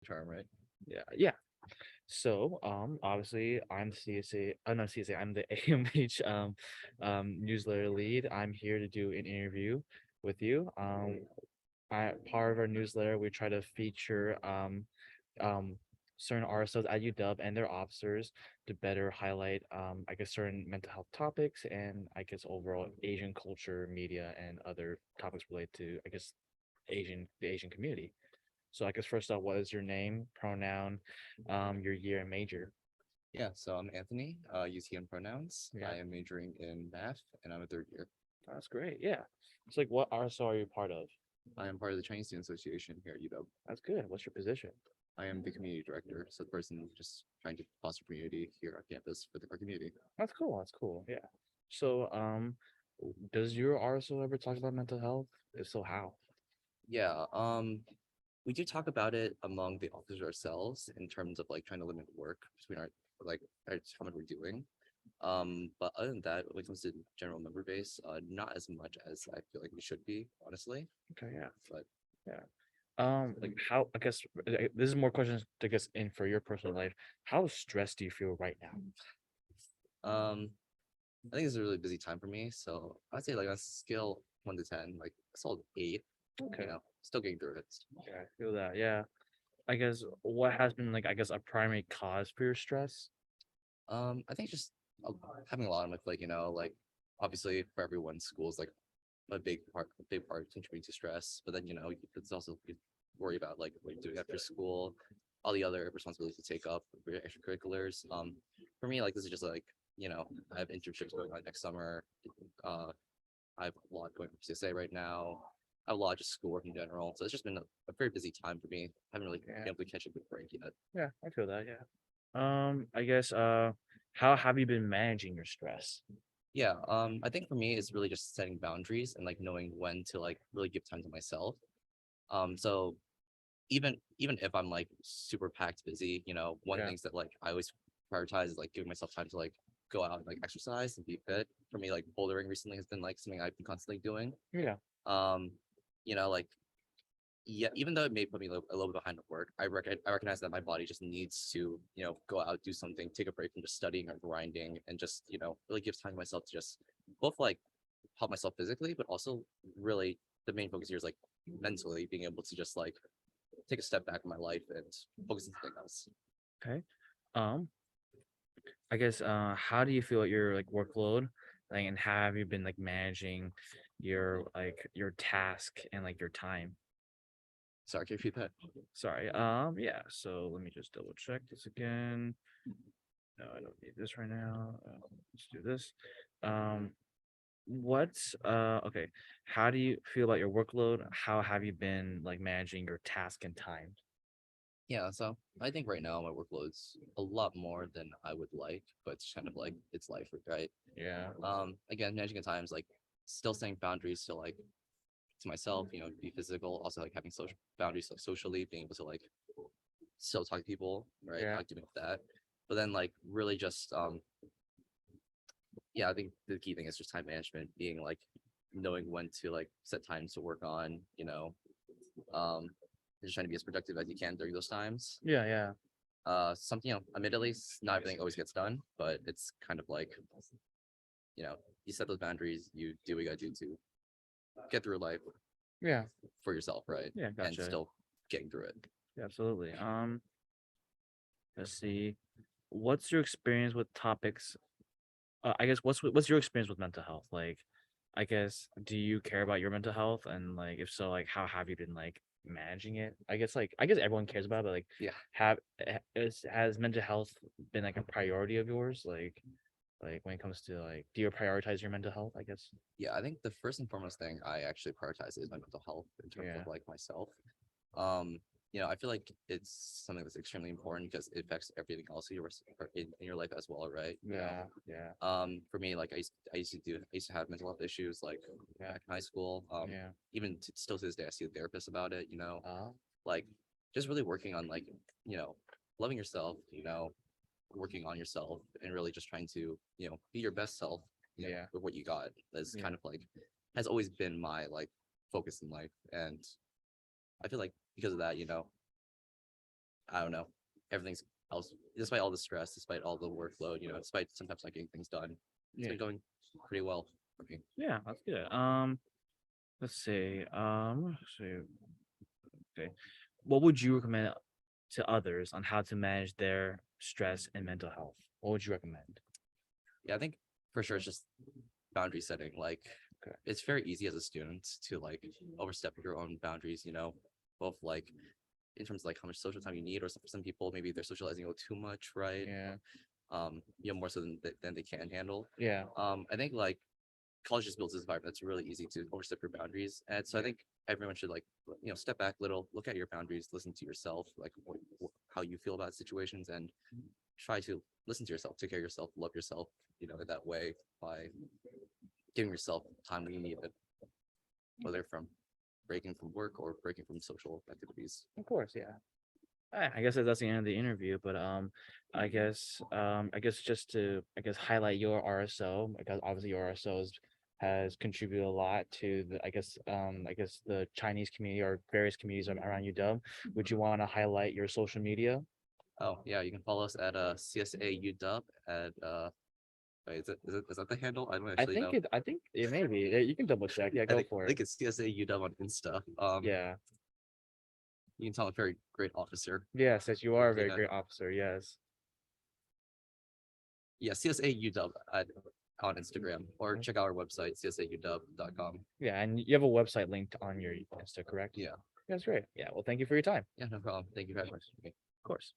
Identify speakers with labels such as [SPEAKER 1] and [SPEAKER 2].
[SPEAKER 1] term, right?
[SPEAKER 2] Yeah, yeah. So, obviously, I'm the CSA. Not CSA. I'm the AMH newsletter lead. I'm here to do an interview with you. Part of our newsletter, we try to feature um certain RSOs at UW and their officers to better highlight I guess certain mental health topics and I guess overall Asian culture, media, and other topics related to I guess the Asian community. So I guess first off, what is your name, pronoun, your year and major?
[SPEAKER 1] Yeah, so I'm Anthony, use he and pronouns.
[SPEAKER 2] Yeah,
[SPEAKER 1] I am majoring in math and I'm a third year.
[SPEAKER 2] that's great. Yeah. It's like what RSO are you part of?
[SPEAKER 1] I am part of the Chinese Student Association here at UW.
[SPEAKER 2] That's good. What's your position?
[SPEAKER 1] I am the community director, so the person just trying to foster community here on campus for our community.
[SPEAKER 2] That's cool. That's cool. Yeah. So, does your RSO ever talk about mental health? If so, how?
[SPEAKER 1] Yeah, we do talk about it among the officers ourselves in terms of like trying to limit work between how much we're doing. But other than that, when it comes to general member base, not as much as I feel like we should be, honestly.
[SPEAKER 2] Okay. Yeah.
[SPEAKER 1] But
[SPEAKER 2] Yeah. Like how? I guess this is more questions to guess in for your personal life. How stressed do you feel right now?
[SPEAKER 1] I think it's a really busy time for me. So I'd say like on a scale 1 to 10, like a solid 8,
[SPEAKER 2] Okay.
[SPEAKER 1] still getting through it.
[SPEAKER 2] Yeah, I feel that. Yeah. I guess what has been like I guess a primary cause for your stress?
[SPEAKER 1] I think just uh, having a lot of like, like obviously for everyone, school is like a big part contributing to stress. But then, it's also you worry about like what you're doing after school, all the other responsibilities to take up for your extracurriculars. For me, like this is just like, I have internships going on next summer. Uh, I have a lot going for CSA right now. I have a lot of just schoolwork in general. So it's just been a very busy time for me. I haven't really been
[SPEAKER 2] Yeah.
[SPEAKER 1] able to catch a good break yet.
[SPEAKER 2] Yeah, I feel that. Yeah. I guess how have you been managing your stress?
[SPEAKER 1] Yeah, I think for me it's really just setting boundaries and like knowing when to like really give time to myself. So even if I'm like super packed busy, one
[SPEAKER 2] Yeah.
[SPEAKER 1] things that like I always prioritize is like giving myself time to like go out and like exercise and be fit. For me, like bouldering recently has been like something I've been constantly doing.
[SPEAKER 2] Yeah.
[SPEAKER 1] Um, like yeah, even though it may put me a little bit behind at work, I recognize that my body just needs to, go out, do something, take a break from just studying or grinding, and just, really give time to myself to just both like help myself physically, but also really the main focus here is like mentally being able to just like take a step back in my life and focus on something else.
[SPEAKER 2] Okay. Um, I guess how do you feel at your like workload? Like and how have you been like managing your task and like your time?
[SPEAKER 1] Sorry, can you repeat that?
[SPEAKER 2] Sorry. Yeah, so let me just double check this again. No, I don't need this right now. Let's do this. Um, what's okay. How do you feel about your workload? How have you been like managing your task and time?
[SPEAKER 1] Yeah, so I think right now my workload's a lot more than I would like, but it's kind of like it's life, right?
[SPEAKER 2] Yeah.
[SPEAKER 1] Again, managing at times like still setting boundaries to like to myself, be physical, also like having social boundaries like socially, being able to like still talk to people, right?
[SPEAKER 2] Yeah.
[SPEAKER 1] Like doing that. But then like really just yeah, I think the key thing is just time management, being like knowing when to like set times to work on, um just trying to be as productive as you can during those times.
[SPEAKER 2] Yeah, yeah.
[SPEAKER 1] Something, admittedly, not everything always gets done, but it's kind of like, you know, you set those boundaries, you do what you gotta do to get through life
[SPEAKER 2] Yeah.
[SPEAKER 1] for yourself, right?
[SPEAKER 2] Yeah,
[SPEAKER 1] And
[SPEAKER 2] gotcha.
[SPEAKER 1] still getting through it.
[SPEAKER 2] Yeah, absolutely. Let's see. What's your experience with topics? I guess what's your experience with mental health? Like, I guess do you care about your mental health? And like, if so, like, how have you been like managing it? I guess everyone cares about it, but like,
[SPEAKER 1] Yeah.
[SPEAKER 2] has mental health been like a priority of yours? Like when it comes to like, do you prioritize your mental health? I guess.
[SPEAKER 1] Yeah, I think the first and foremost thing I actually prioritize is my mental health in terms of
[SPEAKER 2] Yeah.
[SPEAKER 1] like myself. Um, I feel like it's something that's extremely important because it affects everything else in your life as well, right?
[SPEAKER 2] Yeah. Yeah.
[SPEAKER 1] For me, like I used to have mental health issues like
[SPEAKER 2] Yeah.
[SPEAKER 1] back in high school.
[SPEAKER 2] Yeah.
[SPEAKER 1] Even still to this day, I see a therapist about it.
[SPEAKER 2] Uh,
[SPEAKER 1] Like just really working on like you know loving yourself. Working on yourself and really just trying to be your best self.
[SPEAKER 2] yeah.
[SPEAKER 1] With what you got. That's
[SPEAKER 2] Yeah.
[SPEAKER 1] kind of like has always been my like focus in life, and I feel like because of that, I don't know, everything's else, despite all the stress, despite all the workload, despite sometimes not getting things done, it's
[SPEAKER 2] Yeah.
[SPEAKER 1] been going pretty well for me.
[SPEAKER 2] Yeah, that's good. Let's see. Okay. What would you recommend to others on how to manage their stress and mental health? What would you recommend?
[SPEAKER 1] Yeah, I think for sure it's just boundary setting. Like,
[SPEAKER 2] Okay.
[SPEAKER 1] it's very easy as a student to like overstep your own boundaries, both like in terms of like how much social time you need, or for some people, maybe they're socializing a little too much, right?
[SPEAKER 2] Yeah.
[SPEAKER 1] More so than they can handle.
[SPEAKER 2] Yeah.
[SPEAKER 1] I think like college just builds this environment that's really easy to overstep your boundaries. And so I think everyone should like, step back a little, look at your boundaries, listen to yourself, like how you feel about situations, and try to listen to yourself, take care of yourself, love yourself, in that way, by giving yourself time when you need it, whether from breaking from work or breaking from social activities.
[SPEAKER 2] Of course, yeah. I guess that's the end of the interview, but I guess just to highlight your RSO, because obviously your has contributed a lot to the I guess the Chinese community or various communities around UW. Would you want to highlight your social media?
[SPEAKER 1] Oh yeah, you can follow us at CSA UW at wait, is that the handle? I don't actually know.
[SPEAKER 2] I think it may be. Yeah, you can double check. Yeah,
[SPEAKER 1] I
[SPEAKER 2] go
[SPEAKER 1] think,
[SPEAKER 2] for
[SPEAKER 1] I
[SPEAKER 2] it.
[SPEAKER 1] think it's CSA UW on Insta.
[SPEAKER 2] Yeah.
[SPEAKER 1] You can tell I'm a very great officer.
[SPEAKER 2] Yes, yes, you are a
[SPEAKER 1] Okay,
[SPEAKER 2] very great officer. Yes.
[SPEAKER 1] Yeah, CSA UW on Instagram, or
[SPEAKER 2] Mhm.
[SPEAKER 1] check out our website, csauw.com.
[SPEAKER 2] Yeah, and you have a website linked on your Insta, correct?
[SPEAKER 1] Yeah,
[SPEAKER 2] That's great. Yeah. Well, thank you for your time.
[SPEAKER 1] yeah, no problem. Thank you very much. Okay.
[SPEAKER 2] Of course.